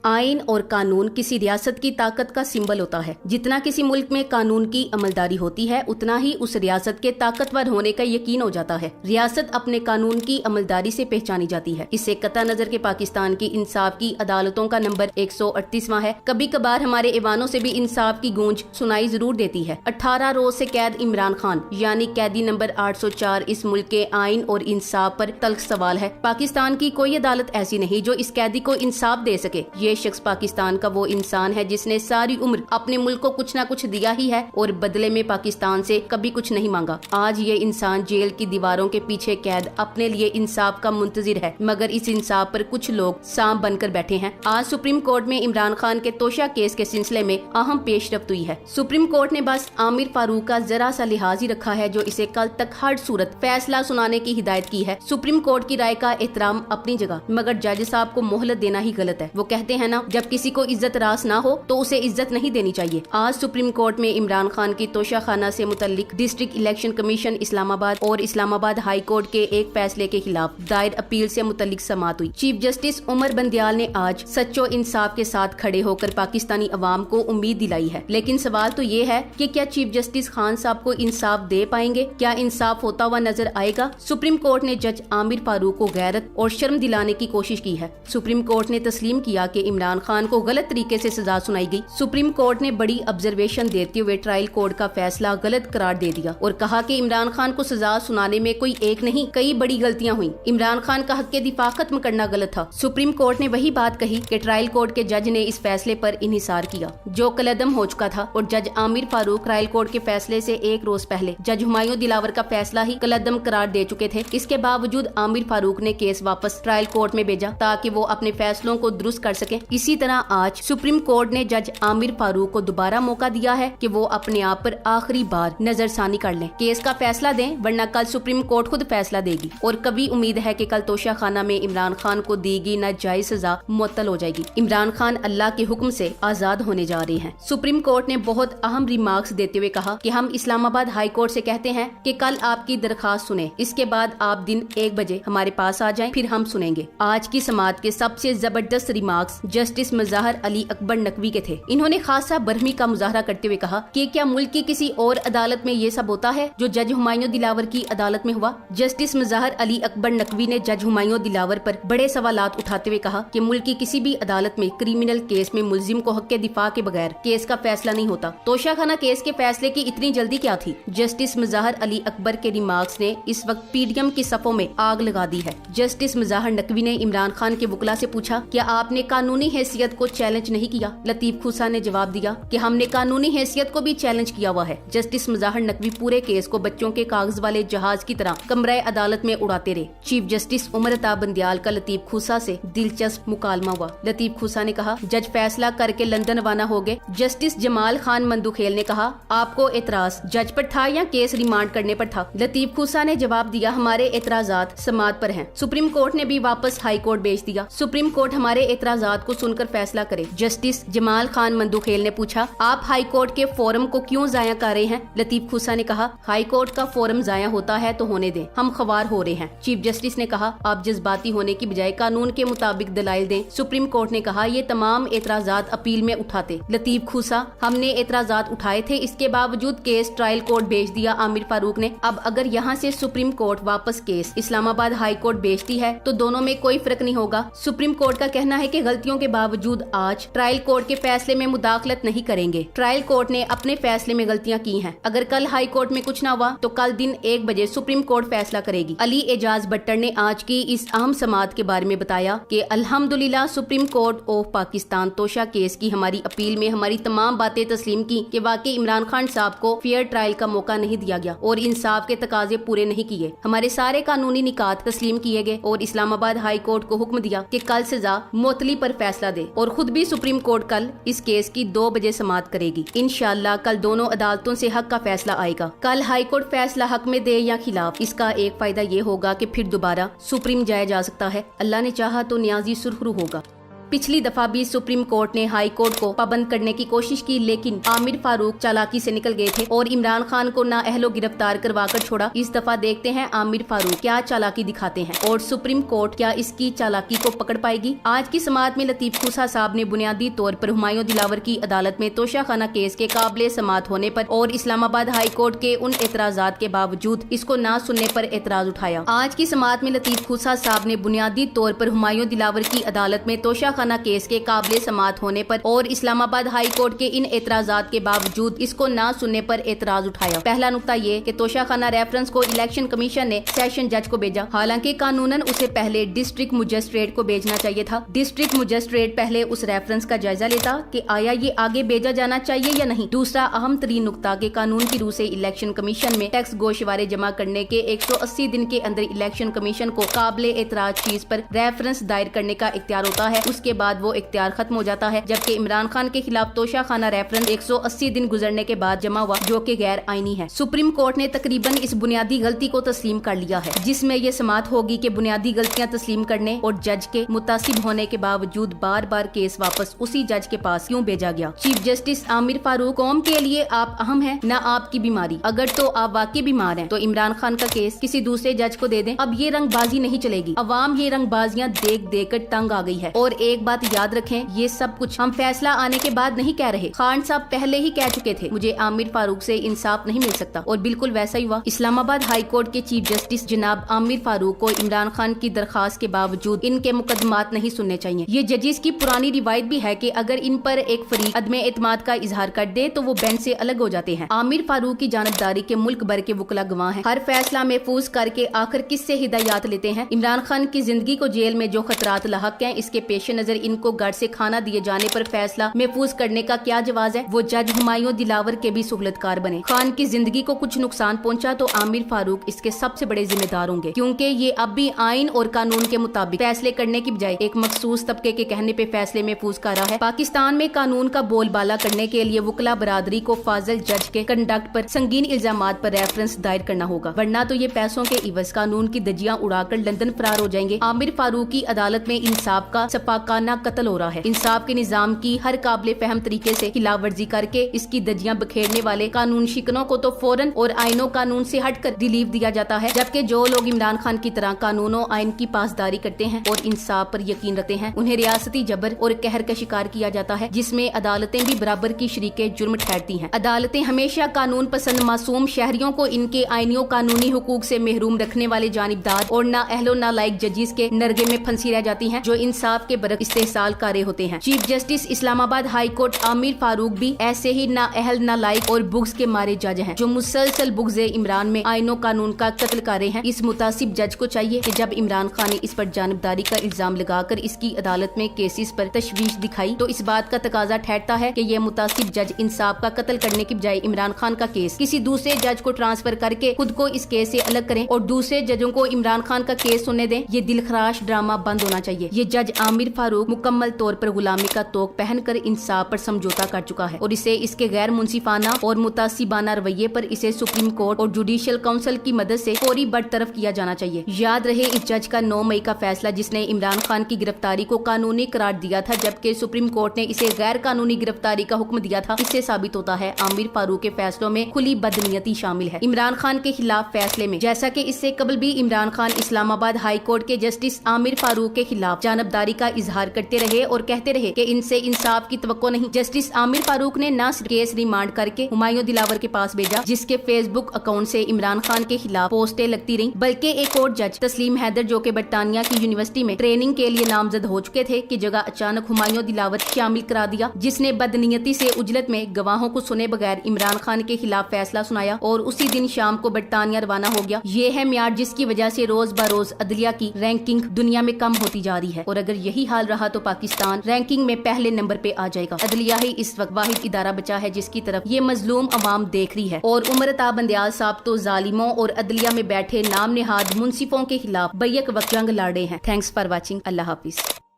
आइन और कानून किसी रियासत की ताकत का सिंबल होता है। जितना किसी मुल्क में कानून की अमलदारी होती है, उतना ही उस रियासत के ताकतवर होने का यकीन हो जाता है। रियासत अपने कानून की अमलदारी से पहचानी जाती है। इससे कतई नजर के पाकिस्तान की इंसाफ की अदालतों का नंबर 138वां है। कभी कभार हमारे ऐवानों से भी इंसाफ की गूंज सुनाई जरूर देती है। 18 रोज से कैद इमरान खान यानी कैदी नंबर 804 इस मुल्क के आइन और इंसाफ पर तल्ख सवाल है। पाकिस्तान की कोई अदालत ऐसी नहीं जो इस कैदी को इंसाफ दे सके। ये शख्स पाकिस्तान का वो इंसान है जिसने सारी उम्र अपने मुल्क को कुछ ना कुछ दिया ही है और बदले में पाकिस्तान से कभी कुछ नहीं मांगा। आज ये इंसान जेल की दीवारों के पीछे कैद अपने लिए इंसाफ का मुंतजिर है, मगर इस इंसाफ पर कुछ लोग सांप बनकर बैठे हैं। आज सुप्रीम कोर्ट में इमरान खान के तोशा केस के सिलसिले में अहम पेशरफ्त हुई है। सुप्रीम कोर्ट ने बस आमिर फारूक का जरा सा लिहाज ही रखा है, जो इसे कल तक हर सूरत फैसला सुनाने की हिदायत की है। सुप्रीम कोर्ट की राय का एहतराम अपनी जगह, मगर जज साहब को मोहलत देना ही गलत है। वो कहते हैं ना, जब किसी को इज्जत रास ना हो तो उसे इज्जत नहीं देनी चाहिए। आज सुप्रीम कोर्ट में इमरान खान की तोशा खाना से मुतल्लिक डिस्ट्रिक्ट इलेक्शन कमीशन इस्लामाबाद और इस्लामाबाद हाई कोर्ट के एक फैसले के खिलाफ दायर अपील से मुतल्लिक समाअत हुई। चीफ जस्टिस उमर बंदियाल ने आज सच्चो इंसाफ के साथ खड़े होकर पाकिस्तानी अवाम को उम्मीद दिलाई है। लेकिन सवाल तो ये है कि क्या चीफ जस्टिस खान साहब को इंसाफ दे पाएंगे? क्या इंसाफ होता हुआ नजर आएगा? सुप्रीम कोर्ट ने जज आमिर फारूक को गैरत और शर्म दिलाने की कोशिश की है। सुप्रीम कोर्ट ने तस्लीम किया कि इमरान खान को गलत तरीके से सजा सुनाई गई। सुप्रीम कोर्ट ने बड़ी ऑब्जर्वेशन देते हुए ट्रायल कोर्ट का फैसला गलत करार दे दिया और कहा कि इमरान खान को सजा सुनाने में कोई एक नहीं कई बड़ी गलतियां हुई। इमरान खान का हक के दिफा खत्म करना गलत था। सुप्रीम कोर्ट ने वही बात कही कि ट्रायल कोर्ट के जज ने इस फैसले पर इन्हिसार किया जो कलअदम हो चुका था और जज आमिर फारूक ट्रायल कोर्ट के फैसले से एक रोज पहले जज हुमायूं दिलावर का फैसला ही कलअदम करार दे चुके थे। इसके बावजूद आमिर फारूक ने केस वापस ट्रायल कोर्ट में भेजा ताकि वो अपने फैसलों को दुरुस्त कर सके। इसी तरह आज सुप्रीम कोर्ट ने जज आमिर फारूक को दोबारा मौका दिया है कि वो अपने आप पर आखिरी बार नजरसानी कर लें, केस का फैसला दें, वरना कल सुप्रीम कोर्ट खुद फैसला देगी। और कभी उम्मीद है कि कल तोशा खाना में इमरान खान को दी गई नाजायज सजा मुअत्तल हो जाएगी। इमरान खान अल्लाह के हुक्म से आजाद होने जा रहे हैं। सुप्रीम कोर्ट ने बहुत अहम रिमार्क्स देते हुए कहा कि हम इस्लामाबाद हाई कोर्ट से कहते हैं कि कल आपकी दरखास्त सुने, इसके बाद आप दिन 1 बजे हमारे पास आ जाएं, फिर हम सुनेंगे। आज की समाअत के सबसे जबरदस्त रिमार्क्स जस्टिस मज़ाहर अली अकबर नकवी के थे। इन्होंने खासा बरहमी का मुजाहरा करते हुए कहा कि क्या मुल्क की किसी और अदालत में ये सब होता है जो जज हुमायूं दिलावर की अदालत में हुआ? जस्टिस मज़ाहर अली अकबर नकवी ने जज हुमायूं दिलावर पर बड़े सवालात उठाते हुए कहा कि मुल्क की किसी भी अदालत में क्रिमिनल केस में मुल्जिम को हक के दिफा के बगैर केस का फैसला नहीं होता। तोशा खाना केस के फैसले की इतनी जल्दी क्या थी? जस्टिस मज़ाहर अली अकबर के रिमार्क्स ने इस वक्त पीडीएम की सफों में आग लगा दी है। जस्टिस मज़ाहर नकवी ने इमरान खान के वकला से पूछा, क्या आपने कानूनी हैसियत को चैलेंज नहीं किया? लतीफ खूसा ने जवाब दिया कि हमने कानूनी हैसियत को भी चैलेंज किया हुआ है। जस्टिस मज़ाहर नकवी पूरे केस को बच्चों के कागज वाले जहाज की तरह कमरे अदालत में उड़ाते रहे। चीफ जस्टिस उमर अता बंदियाल का लतीफ खूसा से दिलचस्प मुकालमा हुआ। लतीफ खूसा ने कहा, जज फैसला करके लंदन रवाना हो गए। जस्टिस जमाल खान मंदुखेल ने कहा, आपको एतराज जज पर था या केस रिमांड करने पर था? लतीफ खूसा ने जवाब दिया, हमारे एतराजात समाअत पर हैं। सुप्रीम कोर्ट ने भी वापस हाई कोर्ट भेज दिया। सुप्रीम कोर्ट हमारे एतराजात को सुनकर फैसला करे। जस्टिस जमाल खान मंदुखेल ने पूछा, आप हाई कोर्ट के फोरम को क्यों जाया कर रहे हैं? लतीफ खूसा ने कहा, हाई कोर्ट का फोरम जाया होता है तो होने दें, हम ख्वार हो रहे हैं। चीफ जस्टिस ने कहा, आप जज्बाती होने की बजाय कानून के मुताबिक दलाइल दें। सुप्रीम कोर्ट ने कहा, ये तमाम एतराजात अपील में उठाते। लतीफ खूसा, हमने एतराजात उठाए थे, इसके बावजूद केस ट्रायल कोर्ट भेज दिया आमिर फारूक ने। अब अगर यहाँ से सुप्रीम कोर्ट वापस केस इस्लामाबाद हाई कोर्ट भेजती है तो दोनों में कोई फर्क नहीं होगा। सुप्रीम कोर्ट का कहना है कि गलतियों के बावजूद आज ट्रायल कोर्ट के फैसले में मुदाखलत नहीं करेंगे। ट्रायल कोर्ट ने अपने फैसले में गलतियां की हैं। अगर कल हाई कोर्ट में कुछ ना हुआ तो कल दिन 1 बजे सुप्रीम कोर्ट फैसला करेगी। अली एजाज भट्टर ने आज की इस अहम समाअत के बारे में बताया कि अल्हम्दुलिल्लाह supreme court of Pakistan तोशा case की हमारी अपील में हमारी तमाम बातें तस्लीम की कि वाकई इमरान खान साहब को फेयर ट्रायल का मौका नहीं दिया गया और इंसाफ के तकाजे पूरे नहीं किए। हमारे सारे कानूनी निकात तस्लीम किए गए और इस्लामाबाद हाई कोर्ट को हुक्म दिया कि कल सजा मुअत्तली पर फैसला दे और खुद भी सुप्रीम कोर्ट कल इस केस की 2 बजे समाअत करेगी। इंशाअल्लाह कल दोनों अदालतों से हक का फैसला आएगा। कल हाई कोर्ट फैसला हक में दे या खिलाफ, इसका एक फायदा ये होगा कि फिर दोबारा सुप्रीम जाया जा सकता है। अल्लाह ने चाहा तो न्याजी सुरखरू होगा। पिछली दफा भी सुप्रीम कोर्ट ने हाई कोर्ट को पाबंद करने की कोशिश की, लेकिन आमिर फारूक चालाकी से निकल गए थे और इमरान खान को ना अहलो गिरफ्तार करवा कर छोड़ा। इस दफा देखते हैं आमिर फारूक क्या चालाकी दिखाते हैं और सुप्रीम कोर्ट क्या इसकी चालाकी को पकड़ पाएगी। आज की समाअत में लतीफ खूसा साहब ने बुनियादी तौर पर हुमायूं दिलावर की अदालत में तोशाखाना केस के काबिले समाअत होने पर और इस्लामाबाद हाई कोर्ट के उन एतराजात के बावजूद इसको ना सुनने पर एतराज उठाया। आज की समाअत में लतीफ खूसा साहब ने बुनियादी तौर पर हुमायूं दिलावर की अदालत में तोशाखाना केस के काबिले समाअत होने पर और इस्लामाबाद हाई कोर्ट के इन एतराजात के बावजूद इसको ना सुनने पर एतराज उठाया। पहला नुकता ये कि तोशाखाना रेफरेंस को इलेक्शन कमीशन ने सेशन जज को भेजा, हालांकि कानूनन उसे पहले डिस्ट्रिक्ट मजिस्ट्रेट को भेजना चाहिए था। डिस्ट्रिक्ट मजिस्ट्रेट पहले उस रेफरेंस का जायजा लेता कि आया ये आगे भेजा जाना चाहिए या नहीं। दूसरा अहम तरीन नुकता कि कानून की रूह से इलेक्शन कमीशन में टैक्स गोशवारे जमा करने के 180 दिन के अंदर इलेक्शन कमीशन को काबिले एतराज चीज पर रेफरेंस दायर करने का इख्तियार होता है, उसके बाद वो इख्तियार खत्म हो जाता है। जबकि इमरान खान के खिलाफ तोशाखाना रेफरेंस 180 दिन गुजरने के बाद जमा हुआ, जो कि गैर आईनी है। सुप्रीम कोर्ट ने तकरीबन इस बुनियादी गलती को तस्लीम कर लिया है, जिसमें ये समाअत होगी कि बुनियादी गलतियां तस्लीम करने और जज के मुतासिब होने के बावजूद बार बार केस वापस उसी जज के पास क्यों भेजा गया। चीफ जस्टिस आमिर फारूक, कौम के लिए आप अहम हैं, न आपकी बीमारी। अगर तो आप वाकई बीमार हैं तो इमरान खान का केस किसी दूसरे जज को दे दें। अब ये रंगबाजी नहीं चलेगी। अवाम ये रंगबाजियां देख देख कर तंग आ गई है। और एक बात याद रखें, ये सब कुछ हम फैसला आने के बाद नहीं कह रहे। खान साहब पहले ही कह चुके थे मुझे आमिर फारूक से इंसाफ नहीं मिल सकता, और बिल्कुल वैसा ही हुआ। इस्लामाबाद हाई कोर्ट के चीफ जस्टिस जनाब आमिर फारूक को इमरान खान की दरखास्त के बावजूद इनके मुकदमात नहीं सुनने चाहिए। ये जजिस की पुरानी रिवायत भी है कि अगर इन पर एक फरीक अदमे एतमाद का इजहार कर दे तो वो बेंच से अलग हो जाते हैं। आमिर फारूक की जानबदारी के मुल्क भर के वकला गवाह हैं। हर फैसला महफूज करके आखिर किससे हिदायत लेते हैं। इमरान खान की जिंदगी को जेल में जो खतरात लाहक हैं, इसके पेश नजर इनको घर से खाना दिए जाने पर फैसला महफूज करने का क्या जवाब है। वो जज हुमायूं दिलावर के भी सहूलतकार बने। खान की जिंदगी को कुछ नुकसान पहुंचा तो आमिर फारूक इसके सबसे बड़े जिम्मेदार होंगे, क्योंकि ये अब भी आइन और कानून के मुताबिक फैसले करने की बजाय एक मखसूस तबके के कहने पे फैसले महफूज कर रहा है। पाकिस्तान में कानून का बोलबाला करने के लिए वकला बरादरी को फाजिल जज के कंडक्ट पर संगीन इल्जामात पर रेफरेंस दायर करना होगा, वरना तो ये पैसों के इवज कानून की दजियां उड़ाकर लंदन फरार हो जाएंगे। आमिर फारूक की अदालत में इंसाफ का सफाकाना कत्ल हो रहा है। इंसाफ के निजाम की हर काबिल फहम तरीके से खिलाफ वर्जी करके इसकी दजियां बखेरने वाले कानून शिकनों को तो फौरन और आइनों कानून से हटकर रिलीफ दिया जाता है, जबकि जो लोग इमरान खान की तरह कानूनों आइन की पासदारी करते हैं और इंसाफ पर यकीन रखते हैं, उन्हें रियासती जबर और कहर का शिकार किया जाता है, जिसमें अदालतें भी बराबर की शरीके जुर्म ठहरती हैं। अदालतें हमेशा कानून पसंद मासूम शहरियों को इनके आइनियों कानूनी हुकूक से महरूम रखने वाले जानिबदार और ना अहलो ना लाइक जजिस के नरगे में फंसी रह जाती हैं, जो इंसाफ के बरक इस्तेहसाल कारे होते हैं। Chief justice Islamabad high court Aamir Farooq भी ऐसे ही ना अहल ना लाइक और बुग्ज के मारे जज हैं, जो मुसलसल बुग्ज़े इमरान में आइनो कानून का कत्ल कारे हैं। इस मुतासिब जज को चाहिए कि जब इमरान खान ने इस पर जानबदारी का इल्जाम लगाकर इसकी अदालत में केसेस पर तशवीश दिखाई, तो इस बात का तकाजा ठहरता है कि यह मुतासिब जज इंसाफ का कत्ल करने की बजाय इमरान खान का केस किसी दूसरे जज को ट्रांसफर करके खुद को इस केस से अलग करें और दूसरे जजों को इमरान खान का केस सुनने दें। ये दिलखराश ड्रामा बंद होना चाहिए। ये जज आमिर फारूक मुकम्मल तौर पर गुलामी का तोक पहनकर इंसाफ पर समझौता कर चुका है और इसे इसके गैर मुंसिफाना और मुतासिबाना रवैये पर इसे सुप्रीम कोर्ट और जुडिशियल काउंसिल की मदद से फौरी बरतरफ किया जाना चाहिए। याद रहे, इस जज का 9 मई का फैसला जिसने इमरान खान की गिरफ्तारी को कानूनी करार दिया था, जबकि सुप्रीम कोर्ट ने इसे गैर कानूनी गिरफ्तारी का हुक्म दिया था, इससे साबित होता है आमिर फारूक के फैसलों में खुली बदनीयती शामिल है। इमरान खान के खिलाफ फैसले में, जैसा कि इससे कबल भी इमरान खान इस्लामाबाद हाई कोर्ट के जस्टिस आमिर फारूक के खिलाफ जानबदारी का इजहार करते रहे और कहते रहे कि इनसे इंसाफ की तवक्को नहीं। जस्टिस आमिर फारूक ने न सिर्फ केस रिमांड करके हुमायूं दिलावर के पास भेजा, जिसके फेसबुक अकाउंट से इमरान खान के खिलाफ पोस्टें लगती रहीं, बल्कि एक और जज तस्लीम हैदर, जो कि बरतानिया की यूनिवर्सिटी में ट्रेनिंग के लिए नामजद हो चुके थे, की जगह अचानक हुमायूं दिलावर शामिल करा दिया, जिसने बदनीयती से उजलत में गवाहों को सुने बगैर इमरान खान के खिलाफ फैसला सुनाया और उसी दिन शाम को बरतानिया रवाना हो गया। ये है मियार जिसकी वजह से रोज बरोज अदलिया की रैंकिंग दुनिया में कम होती जा रही है, और अगर यही हाल रहा तो पाकिस्तान रैंकिंग में पहले नंबर पे आ जाएगा। अदलिया ही इस वक्त वाहिद इदारा बचा है जिसकी तरफ ये मजलूम अवाम देख रही है, और उमर अता बंदयाल साहब तो जालिमों और अदलिया में बैठे नाम नेहाद मुंसिफों के खिलाफ बैक वक्त जंग लड़ रहे हैं। Thanks for watching. Allah Hafiz.